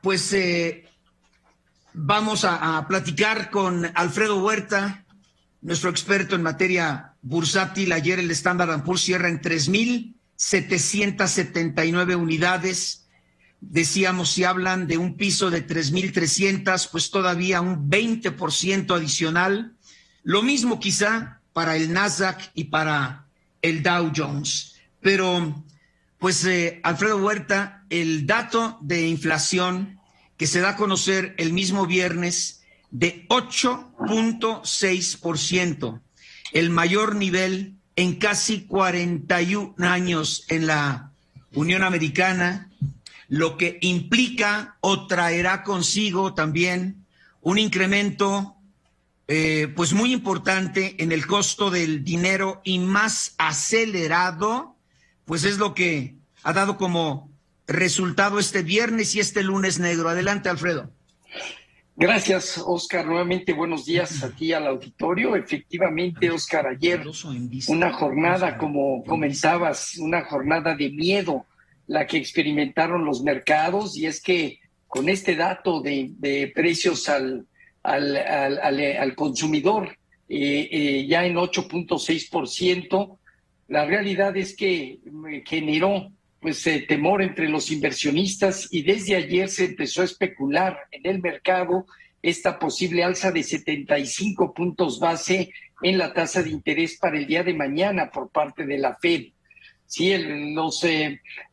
pues vamos a platicar con Alfredo Huerta, nuestro experto en materia bursátil. Ayer el Standard & Poor's cierra en 3,779 unidades. Decíamos, si hablan de un piso de 3,300, pues todavía un 20% adicional. Lo mismo quizá para el Nasdaq y para el Dow Jones. Pero, pues, Alfredo Huerta, el dato de inflación que se da a conocer el mismo viernes de 8,6%, el mayor nivel en casi 41 años en la Unión Americana, lo que implica o traerá consigo también un incremento pues muy importante en el costo del dinero y más acelerado, pues es lo que ha dado como resultado este viernes y este lunes negro. Adelante, Alfredo. Gracias, Oscar. Nuevamente buenos días a ti, al auditorio. Efectivamente, Oscar, ayer una jornada, como comentabas, una jornada de miedo la que experimentaron los mercados, y es que con este dato de precios al consumidor ya en 8,6%, la realidad es que generó pues temor entre los inversionistas, y desde ayer se empezó a especular en el mercado esta posible alza de 75 puntos base en la tasa de interés para el día de mañana por parte de la Fed. Sí,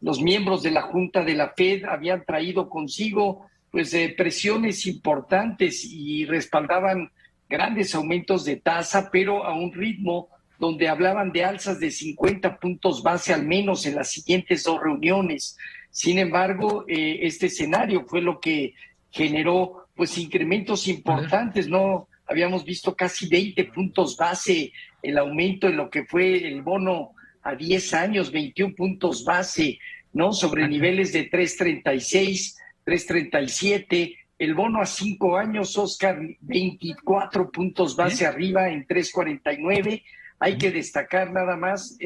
los miembros de la Junta de la Fed habían traído consigo pues presiones importantes y respaldaban grandes aumentos de tasa, pero a un ritmo donde hablaban de alzas de 50 puntos base al menos en las siguientes dos reuniones. Sin embargo, este escenario fue lo que generó pues incrementos importantes, ¿no? Habíamos visto casi 20 puntos base el aumento en lo que fue el bono a 10 años, 21 puntos base, ¿no? Sobre niveles de 3,36, 3,37. El bono a 5 años, Oscar, 24 puntos base arriba en 3,49. Hay que destacar nada más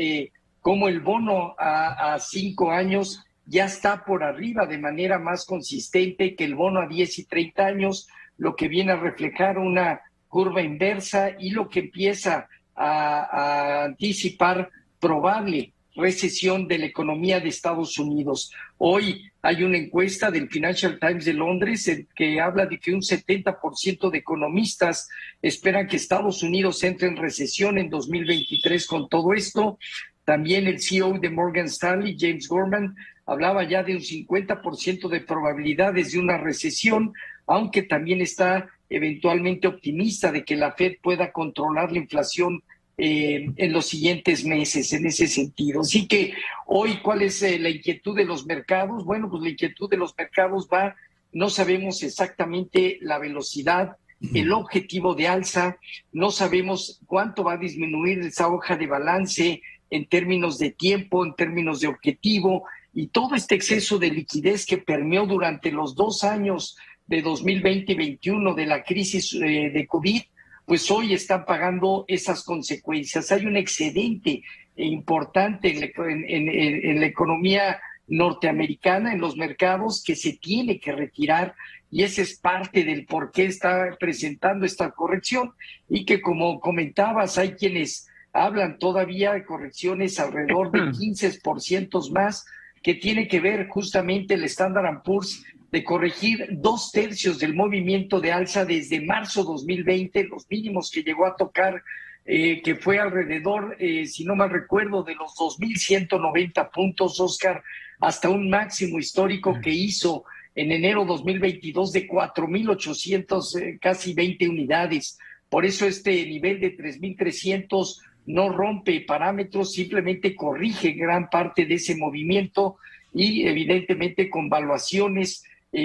cómo el bono a 5 años ya está por arriba de manera más consistente que el bono a 10 y 30 años, lo que viene a reflejar una curva inversa y lo que empieza a anticipar probable recesión de la economía de Estados Unidos. Hoy hay una encuesta del Financial Times de Londres que habla de que un 70% de economistas esperan que Estados Unidos entre en recesión en 2023 con todo esto. También el CEO de Morgan Stanley, James Gorman, hablaba ya de un 50% de probabilidades de una recesión, aunque también está eventualmente optimista de que la Fed pueda controlar la inflación en los siguientes meses en ese sentido. Así que hoy, ¿cuál es la inquietud de los mercados? Bueno, pues la inquietud de los mercados no sabemos exactamente la velocidad, el objetivo de alza, no sabemos cuánto va a disminuir esa hoja de balance en términos de tiempo, en términos de objetivo, y todo este exceso de liquidez que permeó durante los 2 años de 2020 y 2021 de la crisis de COVID, pues hoy están pagando esas consecuencias. Hay un excedente importante en la economía norteamericana, en los mercados, que se tiene que retirar, y ese es parte del por qué está presentando esta corrección, y que, como comentabas, hay quienes hablan todavía de correcciones alrededor de 15% más, que tiene que ver justamente el Standard & Poor's de corregir 2/3 del movimiento de alza desde marzo 2020, los mínimos que llegó a tocar, que fue alrededor, si no mal recuerdo, de los 2,190 puntos, Oscar, hasta un máximo histórico que hizo en enero 2022 de 4,800, casi 20 unidades. Por eso este nivel de 3,300 no rompe parámetros, simplemente corrige gran parte de ese movimiento, y evidentemente con valuaciones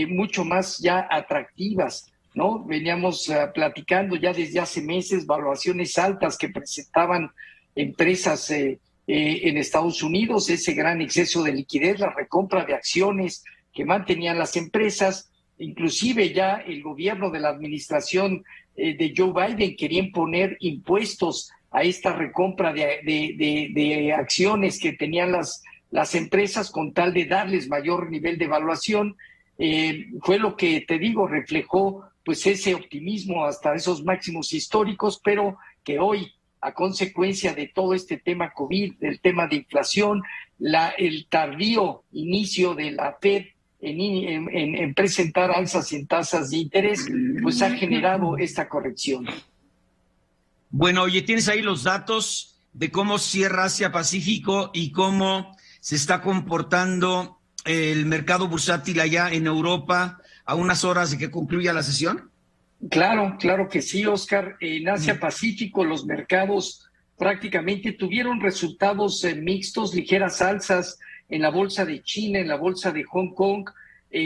mucho más ya atractivas, ¿no? Veníamos platicando ya desde hace meses valuaciones altas que presentaban empresas en Estados Unidos, ese gran exceso de liquidez, la recompra de acciones que mantenían las empresas. Inclusive ya el gobierno de la administración de Joe Biden quería imponer impuestos a esta recompra de acciones que tenían las empresas, con tal de darles mayor nivel de evaluación. fue lo que, te digo, reflejó pues ese optimismo hasta esos máximos históricos, pero que hoy, a consecuencia de todo este tema COVID, del tema de inflación, el tardío inicio de la Fed en presentar alzas en tasas de interés, pues ha generado esta corrección. Bueno, oye, ¿tienes ahí los datos de cómo cierra Asia-Pacífico y cómo se está comportando el mercado bursátil allá en Europa a unas horas de que concluya la sesión? Claro, claro que sí, Oscar. En Asia-Pacífico los mercados prácticamente tuvieron resultados mixtos, ligeras alzas en la bolsa de China, en la bolsa de Hong Kong.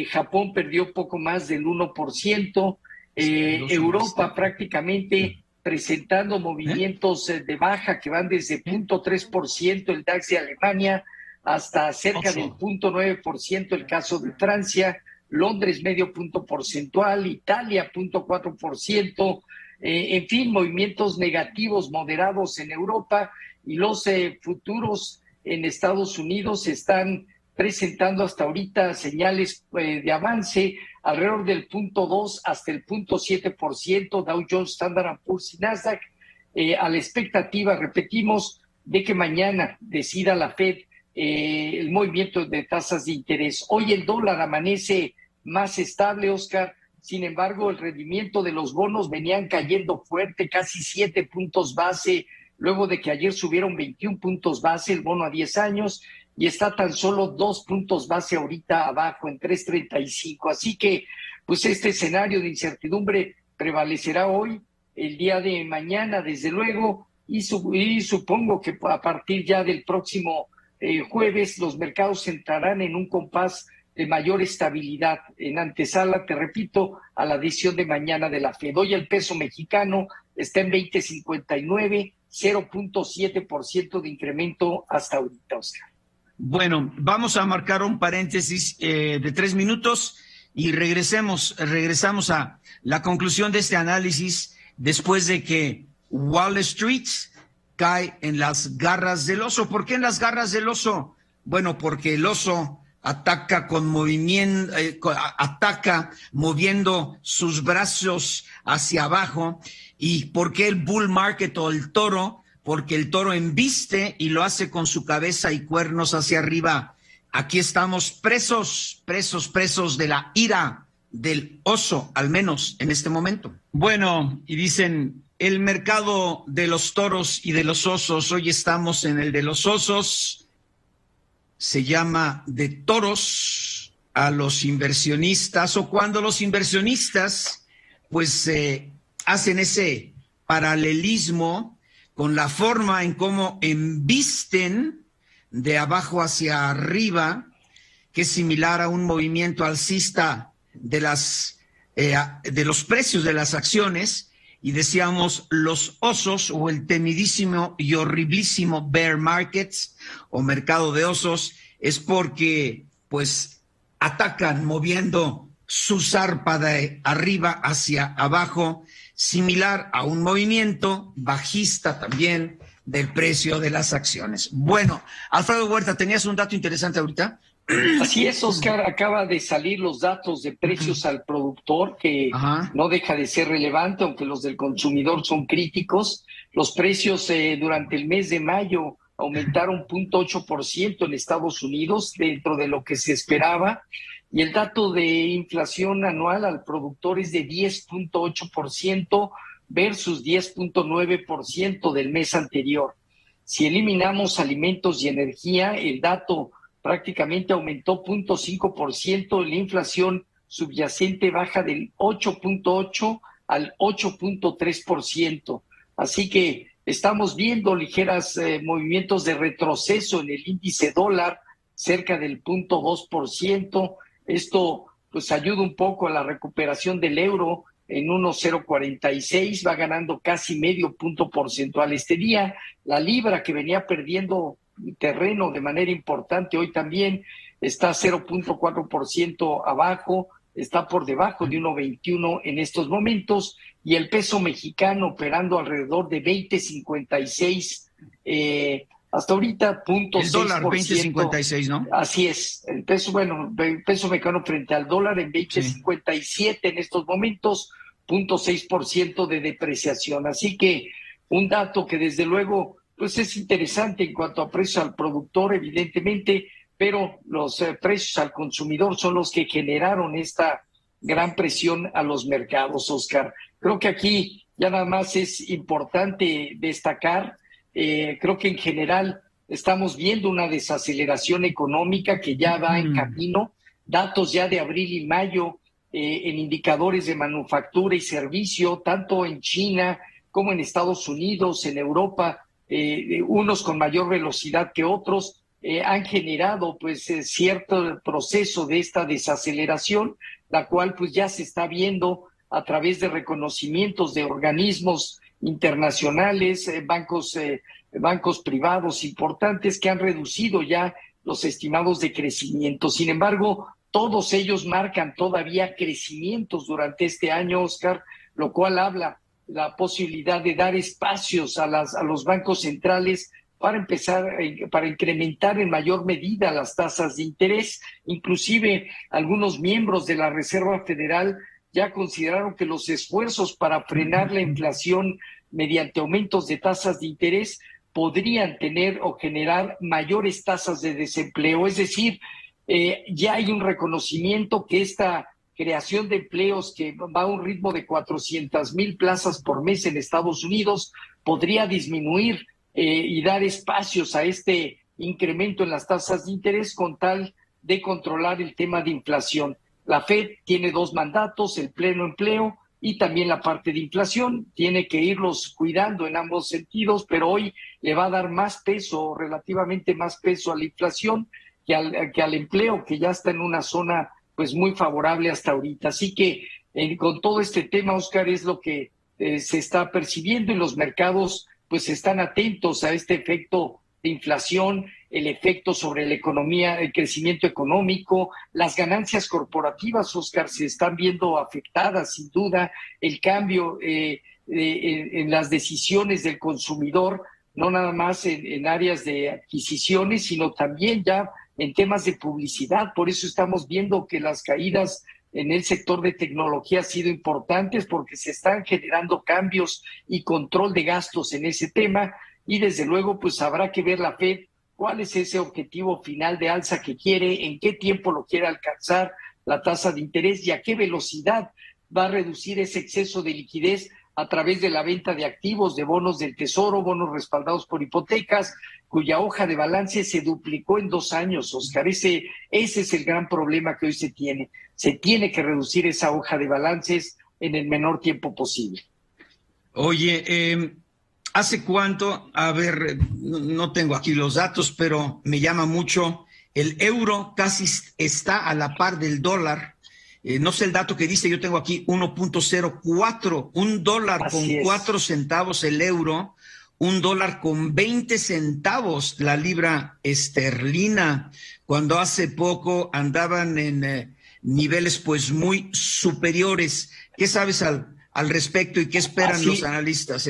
Japón perdió poco más del 1%. Europa prácticamente presentando movimientos de baja que van desde 0.3% el DAX de Alemania hasta cerca del 0.9% el caso de Francia. Londres medio punto porcentual, Italia 0.4%, en fin, movimientos negativos moderados en Europa, y los futuros en Estados Unidos están presentando hasta ahorita señales de avance alrededor del 0.2 hasta el 0.7%, Dow Jones, Standard & Poor's y Nasdaq, a la expectativa, repetimos, de que mañana decida la Fed el movimiento de tasas de interés. Hoy el dólar amanece más estable, Oscar. Sin embargo, el rendimiento de los bonos venían cayendo fuerte, casi 7 puntos base, luego de que ayer subieron 21 puntos base el bono a 10 años, y está tan solo 2 puntos base ahorita abajo en 3.35. Así que, pues este escenario de incertidumbre prevalecerá hoy, el día de mañana, desde luego, y supongo que a partir ya del próximo jueves los mercados entrarán en un compás de mayor estabilidad en antesala, te repito, a la decisión de mañana de la Fed. Hoy el peso mexicano está en 20.59, 0.7% de incremento hasta ahorita, Oscar. Bueno, vamos a marcar un paréntesis de 3 minutos y regresamos a la conclusión de este análisis después de que Wall Street cae en las garras del oso. ¿Por qué en las garras del oso? Bueno, porque el oso ataca con movimiento, ataca moviendo sus brazos hacia abajo. ¿Y por qué el bull market o el toro? Porque el toro embiste y lo hace con su cabeza y cuernos hacia arriba. Aquí estamos presos de la ira del oso, al menos en este momento. Bueno, y dicen, el mercado de los toros y de los osos, hoy estamos en el de los osos. Se llama de toros a los inversionistas, o cuando los inversionistas pues hacen ese paralelismo con la forma en cómo embisten de abajo hacia arriba, que es similar a un movimiento alcista de los precios de las acciones, y decíamos los osos o el temidísimo y horriblísimo bear market o mercado de osos, es porque pues atacan moviendo su zarpa de arriba hacia abajo, similar a un movimiento bajista también del precio de las acciones. Bueno, Alfredo Huerta, ¿tenías un dato interesante ahorita? Así es, Oscar, acaba de salir los datos de precios al productor, que no deja de ser relevante, aunque los del consumidor son críticos. Los precios durante el mes de mayo aumentaron 0.8% en Estados Unidos, dentro de lo que se esperaba, y el dato de inflación anual al productor es de 10.8% versus 10.9% del mes anterior. Si eliminamos alimentos y energía, el dato prácticamente aumentó 0.5%, la inflación subyacente baja del 8.8 al 8.3%. Así que estamos viendo ligeros movimientos de retroceso en el índice dólar, cerca del 0.2%. Esto pues ayuda un poco a la recuperación del euro en 1.046, va ganando casi medio punto porcentual este día. La libra, que venía perdiendo terreno de manera importante, hoy también está 0.4% abajo, está por debajo de 1.21 en estos momentos, y el peso mexicano operando alrededor de 20.56 Hasta ahorita, El dólar 20.56, ¿no? Así es. El peso mexicano frente al dólar en 20.57 en estos momentos, 0.6% de depreciación. Así que un dato que desde luego pues es interesante en cuanto a precios al productor, evidentemente, pero los precios al consumidor son los que generaron esta gran presión a los mercados, Oscar. Creo que aquí ya nada más es importante destacar, creo que en general estamos viendo una desaceleración económica que ya va en camino, datos ya de abril y mayo en indicadores de manufactura y servicio, tanto en China como en Estados Unidos, en Europa, unos con mayor velocidad que otros, han generado pues cierto proceso de esta desaceleración, la cual pues ya se está viendo a través de reconocimientos de organismos internacionales, bancos privados importantes que han reducido ya los estimados de crecimiento. Sin embargo, todos ellos marcan todavía crecimientos durante este año, Oscar, lo cual habla la posibilidad de dar espacios a los bancos centrales para incrementar en mayor medida las tasas de interés. Inclusive algunos miembros de la Reserva Federal ya consideraron que los esfuerzos para frenar la inflación mediante aumentos de tasas de interés podrían tener o generar mayores tasas de desempleo. Es decir, ya hay un reconocimiento que esta creación de empleos que va a un ritmo de 400,000 plazas por mes en Estados Unidos podría disminuir y dar espacios a este incremento en las tasas de interés con tal de controlar el tema de inflación. La Fed tiene dos mandatos, el pleno empleo y también la parte de inflación. Tiene que irlos cuidando en ambos sentidos, pero hoy le va a dar más peso, relativamente más peso a la inflación que al empleo, que ya está en una zona pues muy favorable hasta ahorita. Así que con todo este tema, Oscar, es lo que se está percibiendo y los mercados pues están atentos a este efecto de inflación, el efecto sobre la economía, el crecimiento económico, las ganancias corporativas, Oscar, se están viendo afectadas, sin duda, el cambio en las decisiones del consumidor, no nada más en áreas de adquisiciones, sino también ya en temas de publicidad. Por eso estamos viendo que las caídas en el sector de tecnología han sido importantes porque se están generando cambios y control de gastos en ese tema y desde luego pues habrá que ver la Fed cuál es ese objetivo final de alza que quiere, en qué tiempo lo quiere alcanzar la tasa de interés y a qué velocidad va a reducir ese exceso de liquidez a través de la venta de activos, de bonos del tesoro, bonos respaldados por hipotecas, cuya hoja de balance se duplicó en 2 años, Oscar. Ese es el gran problema que hoy se tiene. Se tiene que reducir esa hoja de balances en el menor tiempo posible. Oye, ¿hace cuánto? A ver, no tengo aquí los datos, pero me llama mucho. El euro casi está a la par del dólar. No sé el dato que dice, yo tengo aquí 1.04, $1 con 4 centavos el euro, $1 con 20 centavos la libra esterlina, cuando hace poco andaban en niveles pues muy superiores. ¿Qué sabes al respecto y qué esperan los analistas?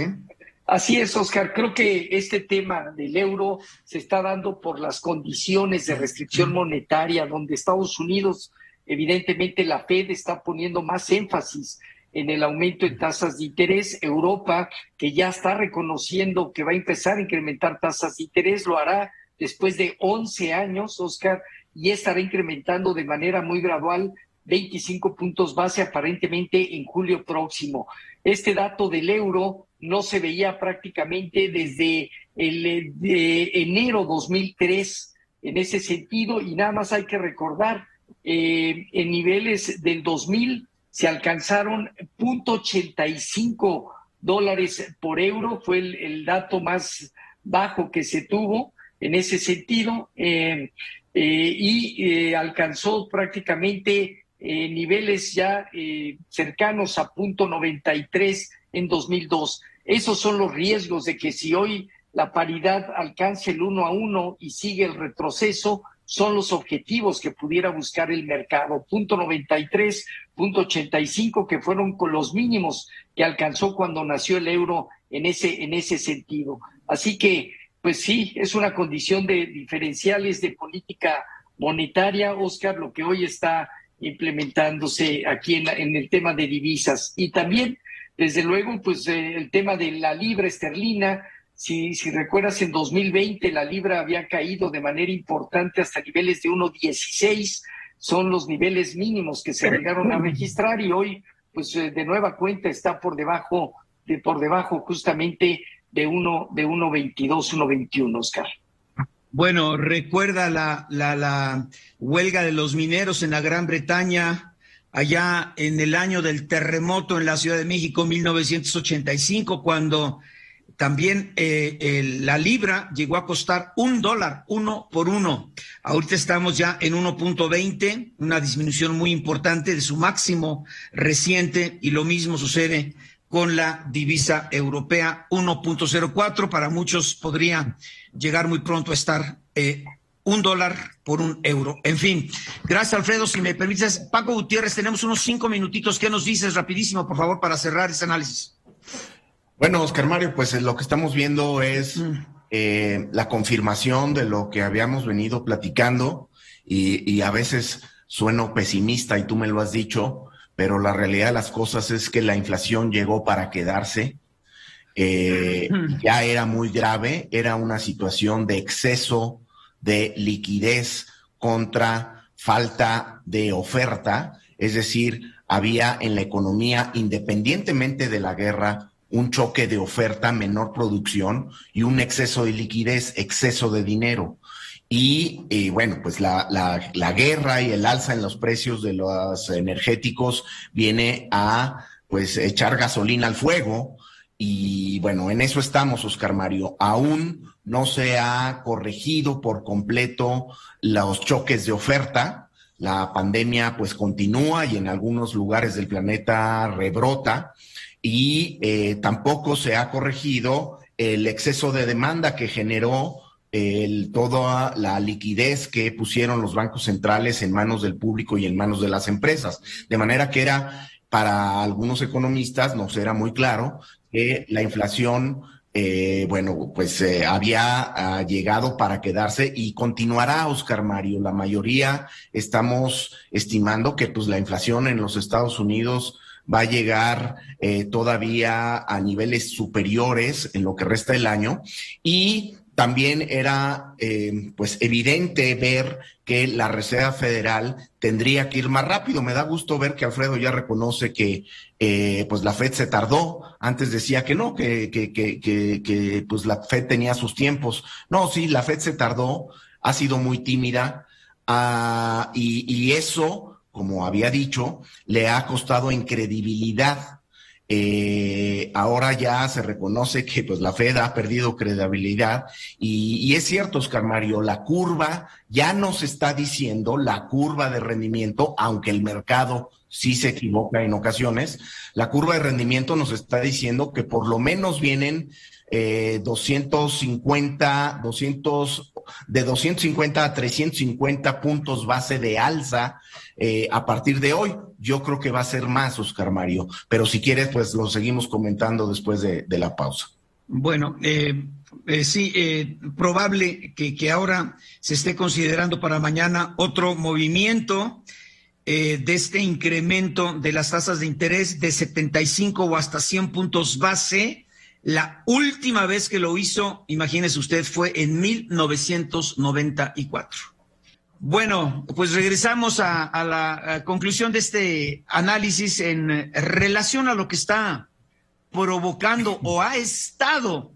Así es, Oscar. Creo que este tema del euro se está dando por las condiciones de restricción monetaria, donde Estados Unidos, evidentemente la Fed está poniendo más énfasis en el aumento de tasas de interés. Europa, que ya está reconociendo que va a empezar a incrementar tasas de interés, lo hará después de 11 años, Oscar, y estará incrementando de manera muy gradual 25 puntos base aparentemente en julio próximo. Este dato del euro no se veía prácticamente desde enero 2003 en ese sentido, y nada más hay que recordar, en niveles del 2000 se alcanzaron $0.85 por euro, fue el dato más bajo que se tuvo en ese sentido, y alcanzó prácticamente niveles ya cercanos a 0.93 en 2002. Esos son los riesgos de que si hoy la paridad alcance el 1-1 y sigue el retroceso, son los objetivos que pudiera buscar el mercado. 0.93, 0.85, que fueron con los mínimos que alcanzó cuando nació el euro en ese sentido. Así que pues sí, es una condición de diferenciales de política monetaria, Oscar, lo que hoy está implementándose aquí en el tema de divisas. Y también, desde luego, pues el tema de la libra esterlina. Si recuerdas, en 2020 la libra había caído de manera importante hasta niveles de 1.16, son los niveles mínimos que se llegaron a registrar, y hoy, pues de nueva cuenta está por debajo justamente de 1.22, 1.21, Oscar. Bueno, recuerda la huelga de los mineros en la Gran Bretaña, allá en el año del terremoto en la Ciudad de México, 1985, cuando también la libra llegó a costar $1, 1 por 1. Ahorita estamos ya en 1.20, una disminución muy importante de su máximo reciente, y lo mismo sucede con la divisa europea, 1.04. Para muchos podría llegar muy pronto a estar $1 por €1. En fin, gracias, Alfredo. Si me permites, Paco Gutiérrez, tenemos unos 5 minutitos. ¿Qué nos dices rapidísimo, por favor, para cerrar este análisis? Bueno, Oscar Mario, pues lo que estamos viendo es la confirmación de lo que habíamos venido platicando, y a veces sueno pesimista y tú me lo has dicho, pero la realidad de las cosas es que la inflación llegó para quedarse. Ya era muy grave, era una situación de exceso de liquidez contra falta de oferta, es decir, había en la economía, independientemente de la guerra, un choque de oferta, menor producción y un exceso de liquidez, exceso de dinero. Y bueno, pues la guerra y el alza en los precios de los energéticos viene a pues echar gasolina al fuego. Y bueno, en eso estamos, Oscar Mario. Aún no se ha corregido por completo los choques de oferta. La pandemia pues continúa y en algunos lugares del planeta rebrota, y tampoco se ha corregido el exceso de demanda que generó toda la liquidez que pusieron los bancos centrales en manos del público y en manos de las empresas. De manera que era, para algunos economistas, nos era muy claro que la inflación, había llegado para quedarse y continuará, Oscar Mario. La mayoría estamos estimando que pues la inflación en los Estados Unidos va a llegar todavía a niveles superiores en lo que resta del año, y también era pues evidente ver que la Reserva Federal tendría que ir más rápido. Me da gusto ver que Alfredo ya reconoce que pues la Fed se tardó. Antes decía que no, que pues la Fed tenía sus tiempos. No, sí, la Fed se tardó, ha sido muy tímida, y eso, como había dicho, le ha costado en credibilidad. Ahora ya se reconoce que pues la Fed ha perdido credibilidad, y es cierto, Oscar Mario, la curva ya nos está diciendo, la curva de rendimiento, aunque el mercado sí se equivoca en ocasiones, la curva de rendimiento nos está diciendo que por lo menos vienen 250 a 350 puntos base de alza a partir de hoy. Yo creo que va a ser más, Oscar Mario, pero si quieres, pues lo seguimos comentando después de la pausa. Bueno, sí, probable que ahora se esté considerando para mañana otro movimiento de este incremento de las tasas de interés de 75 o hasta 100 puntos base. La última vez que lo hizo, imagínese usted, fue en 1994. Bueno, pues regresamos a la conclusión de este análisis en relación a lo que está provocando o ha estado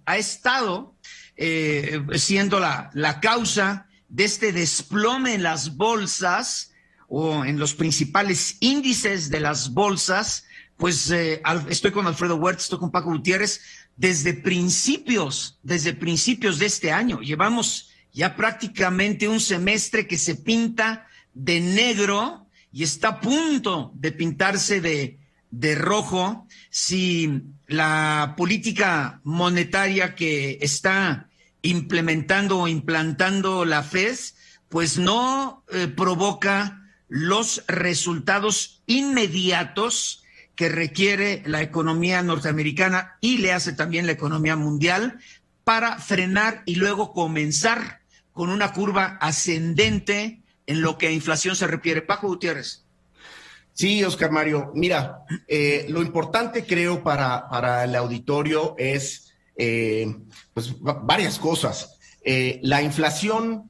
siendo la causa de este desplome en las bolsas o en los principales índices de las bolsas. Pues estoy con Alfredo Huerta, estoy con Paco Gutiérrez. Desde principios de este año, llevamos ya prácticamente un semestre que se pinta de negro y está a punto de pintarse de rojo si la política monetaria que está implementando o implantando la FED, pues no provoca los resultados inmediatos que requiere la economía norteamericana y le hace también la economía mundial para frenar y luego comenzar con una curva ascendente en lo que a inflación se refiere. Paco Gutiérrez. Sí, Oscar Mario. Mira, lo importante creo para el auditorio es pues varias cosas. La inflación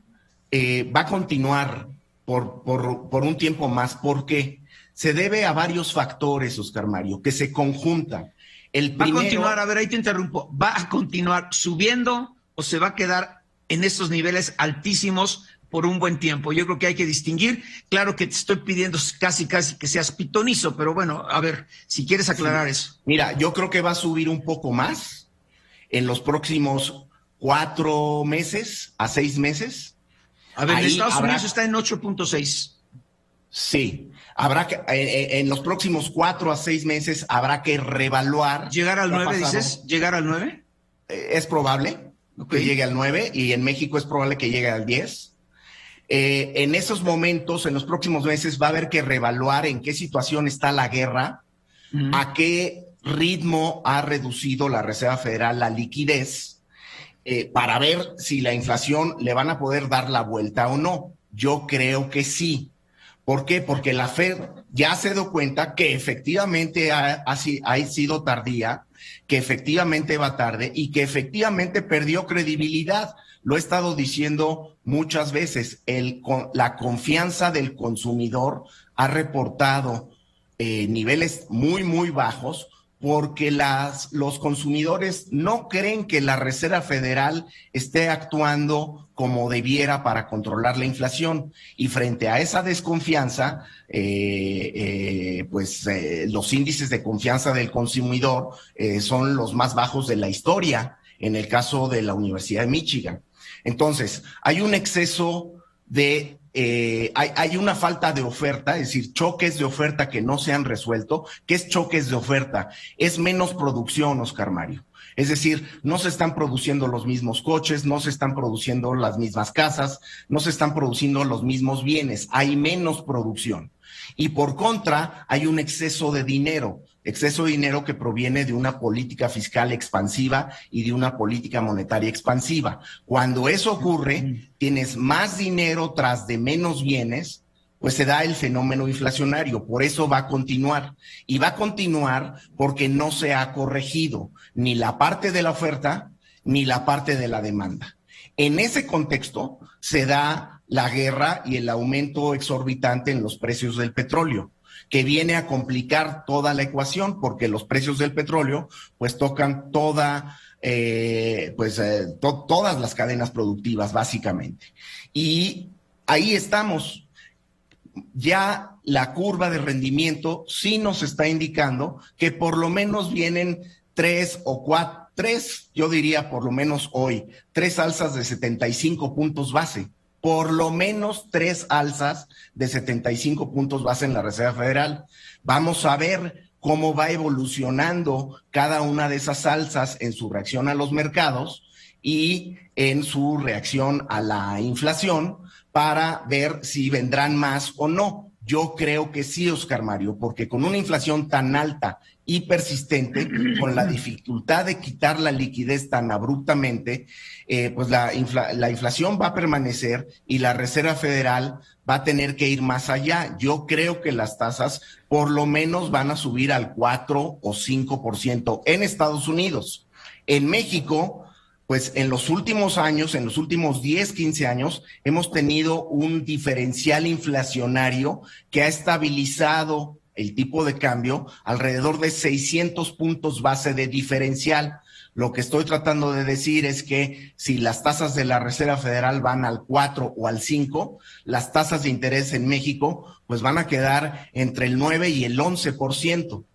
va a continuar por un tiempo más. ¿Por qué? Se debe a varios factores, Oscar Mario, que se conjuntan. Va a continuar, a ver, ahí te interrumpo, ¿va a continuar subiendo o se va a quedar en estos niveles altísimos por un buen tiempo? Yo creo que hay que distinguir. Claro que te estoy pidiendo casi que seas pitonizo, pero bueno, a ver, si quieres aclarar eso. Mira, yo creo que va a subir un poco más en los próximos 4 meses a 6 meses. A ver, en Estados Unidos está en 8.6. Sí, habrá que, en los próximos 4 a 6 meses habrá que reevaluar. ¿Llegar al 9, dices? ¿Llegar al 9? Es probable que llegue al 9 y en México es probable que llegue al 10. En esos momentos, en los próximos meses, va a haber que reevaluar en qué situación está la guerra, a qué ritmo ha reducido la Reserva Federal la liquidez, para ver si la inflación le van a poder dar la vuelta o no. Yo creo que sí. ¿Por qué? Porque la Fed ya se dio cuenta que efectivamente ha sido tardía, que efectivamente va tarde y que efectivamente perdió credibilidad. Lo he estado diciendo muchas veces, la confianza del consumidor ha reportado niveles muy bajos porque los consumidores no creen que la Reserva Federal esté actuando como debiera para controlar la inflación. Y frente a esa desconfianza, los índices de confianza del consumidor son los más bajos de la historia, en el caso de la Universidad de Michigan. Entonces, hay un exceso de... hay una falta de oferta, es decir, choques de oferta que no se han resuelto. ¿Qué es choques de oferta? Es menos producción, Oscar Mario. Es decir, no se están produciendo los mismos coches, no se están produciendo las mismas casas, no se están produciendo los mismos bienes, hay menos producción. Y por contra, hay un exceso de dinero que proviene de una política fiscal expansiva y de una política monetaria expansiva. Cuando eso ocurre, tienes más dinero tras de menos bienes, pues se da el fenómeno inflacionario. Por eso va a continuar. Y va a continuar porque no se ha corregido ni la parte de la oferta ni la parte de la demanda. En ese contexto se da la guerra y el aumento exorbitante en los precios del petróleo, que viene a complicar toda la ecuación, porque los precios del petróleo pues tocan todas las cadenas productivas, básicamente. Y ahí estamos. Ya la curva de rendimiento sí nos está indicando que por lo menos vienen 3 o 4, yo diría por lo menos hoy, 3 alzas de 75 puntos base. Por lo menos 3 alzas de 75 puntos base en la Reserva Federal. Vamos a ver cómo va evolucionando cada una de esas alzas en su reacción a los mercados y en su reacción a la inflación para ver si vendrán más o no. Yo creo que sí, Oscar Mario, porque con una inflación tan alta y persistente, con la dificultad de quitar la liquidez tan abruptamente, pues la inflación va a permanecer y la Reserva Federal va a tener que ir más allá. Yo creo que las tasas por lo menos van a subir al 4 o 5% en Estados Unidos. En México, pues en los últimos años, en los últimos 10, 15 años, hemos tenido un diferencial inflacionario que ha estabilizado el tipo de cambio alrededor de 600 puntos base de diferencial. Lo que estoy tratando de decir es que si las tasas de la Reserva Federal van al 4 o al 5, las tasas de interés en México pues van a quedar entre el 9 y el 11%.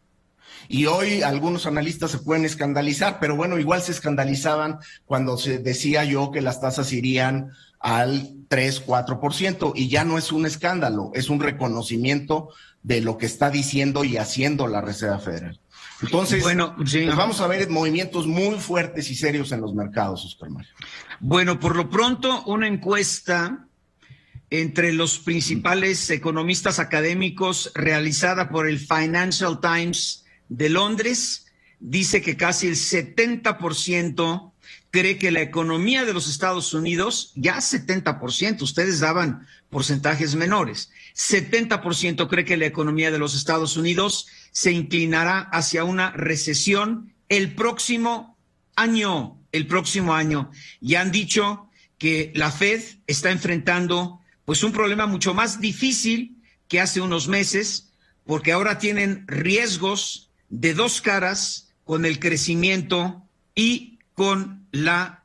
Y hoy algunos analistas se pueden escandalizar, pero bueno, igual se escandalizaban cuando se decía yo que las tasas irían al 3, 4%, y ya no es un escándalo, es un reconocimiento de lo que está diciendo y haciendo la Reserva Federal. Entonces, bueno, sí, pues vamos a ver movimientos muy fuertes y serios en los mercados, Oscar Mario. Bueno, por lo pronto, una encuesta entre los principales economistas académicos realizada por el Financial Times de Londres dice que casi el 70% cree que la economía de los Estados Unidos, ya 70%, ustedes daban porcentajes menores, 70% cree que la economía de los Estados Unidos se inclinará hacia una recesión el próximo año. Y han dicho que la Fed está enfrentando pues un problema mucho más difícil que hace unos meses, porque ahora tienen riesgos de dos caras con el crecimiento y con la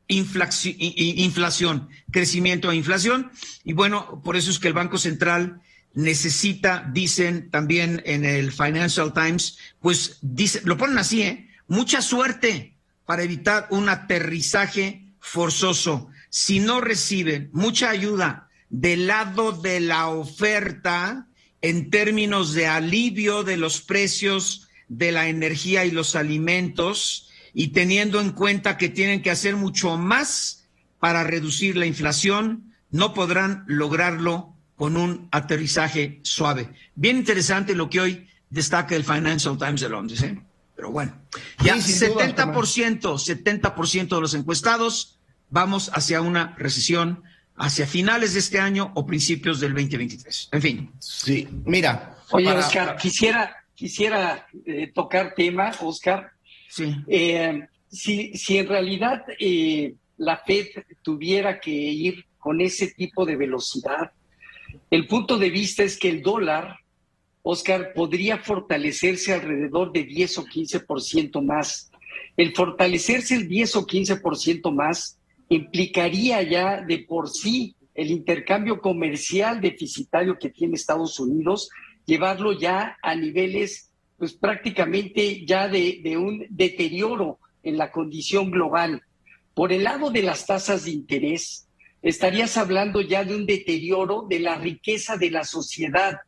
inflación, crecimiento e inflación. Y bueno, por eso es que el Banco Central necesita, dicen también en el Financial Times, pues dice, lo ponen así, mucha suerte para evitar un aterrizaje forzoso. Si no reciben mucha ayuda del lado de la oferta en términos de alivio de los precios de la energía y los alimentos, y teniendo en cuenta que tienen que hacer mucho más para reducir la inflación, no podrán lograrlo con un aterrizaje suave. Bien interesante lo que hoy destaca el Financial Times de Londres, ¿eh? Pero bueno, ya sí, 70% de los encuestados vamos hacia una recesión hacia finales de este año o principios del 2023. En fin. Sí, mira. Oye, Oscar, quisiera tocar tema, Oscar. Sí. Si en realidad la Fed tuviera que ir con ese tipo de velocidad, el punto de vista es que el dólar, Oscar, podría fortalecerse alrededor de 10 o 15% más. El fortalecerse el 10 o 15% más implicaría ya de por sí el intercambio comercial deficitario que tiene Estados Unidos, llevarlo ya a niveles pues prácticamente ya de un deterioro en la condición global. Por el lado de las tasas de interés, estarías hablando ya de un deterioro de la riqueza de la sociedad,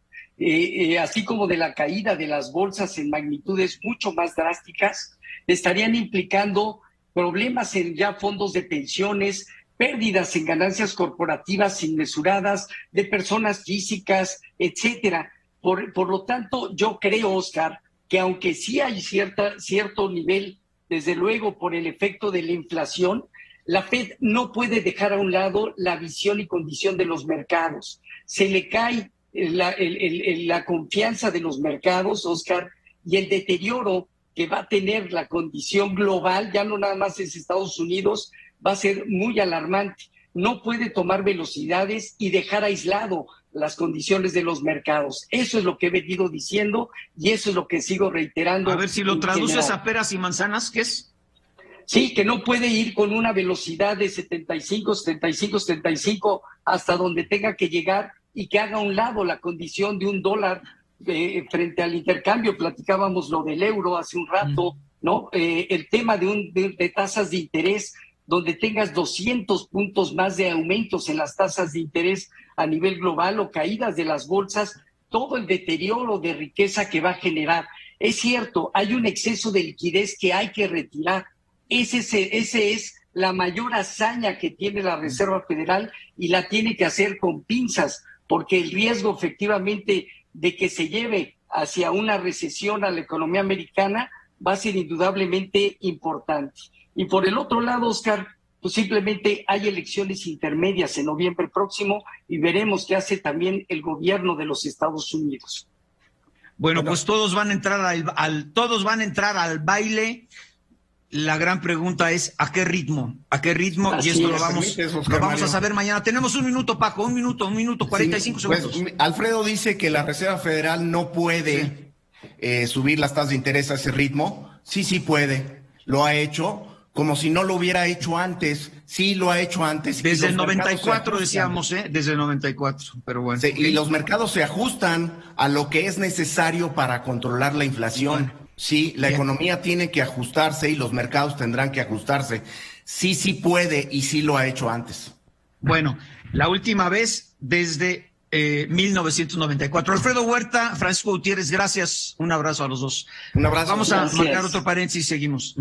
así como de la caída de las bolsas en magnitudes mucho más drásticas, estarían implicando problemas en ya fondos de pensiones, pérdidas en ganancias corporativas inmesuradas de personas físicas, etcétera. Por lo tanto, yo creo, Oscar, que aunque sí hay cierto nivel, desde luego por el efecto de la inflación, la Fed no puede dejar a un lado la visión y condición de los mercados. Se le cae la confianza de los mercados, Oscar, y el deterioro que va a tener la condición global, ya no nada más es Estados Unidos, va a ser muy alarmante. No puede tomar velocidades y dejar aislado las condiciones de los mercados. Eso es lo que he venido diciendo y eso es lo que sigo reiterando. A ver si lo traduces a peras y manzanas, ¿qué es? Sí, que no puede ir con una velocidad de 75 hasta donde tenga que llegar y que haga a un lado la condición de un dólar frente al intercambio. Platicábamos lo del euro hace un rato, ¿no? El tema de tasas de interés, donde tengas 200 puntos más de aumentos en las tasas de interés a nivel global o caídas de las bolsas, todo el deterioro de riqueza que va a generar. Es cierto, hay un exceso de liquidez que hay que retirar. Ese es la mayor hazaña que tiene la Reserva Federal y la tiene que hacer con pinzas, porque el riesgo efectivamente de que se lleve hacia una recesión a la economía americana va a ser indudablemente importante. Y por el otro lado, Oscar, pues simplemente hay elecciones intermedias en noviembre próximo y veremos qué hace también el gobierno de los Estados Unidos. Bueno, pues todos van a entrar al baile. La gran pregunta es ¿a qué ritmo? ¿A qué ritmo? Así y esto es, lo vamos a saber mañana. Tenemos un minuto, Paco, un minuto, 45 segundos. Pues, Alfredo dice que la Reserva Federal no puede subir las tasas de interés a ese ritmo. Sí puede. Lo ha hecho, como si no lo hubiera hecho antes. Sí lo ha hecho antes. Desde el 94 decíamos, desde el 94, pero bueno. Sí, y los mercados se ajustan a lo que es necesario para controlar la inflación. Bueno. Sí, la economía tiene que ajustarse y los mercados tendrán que ajustarse. Sí puede y sí lo ha hecho antes. Bueno, la última vez desde 1994. Alfredo Huerta, Francisco Gutiérrez, gracias. Un abrazo a los dos. Un abrazo. Vamos a marcar otro paréntesis y seguimos.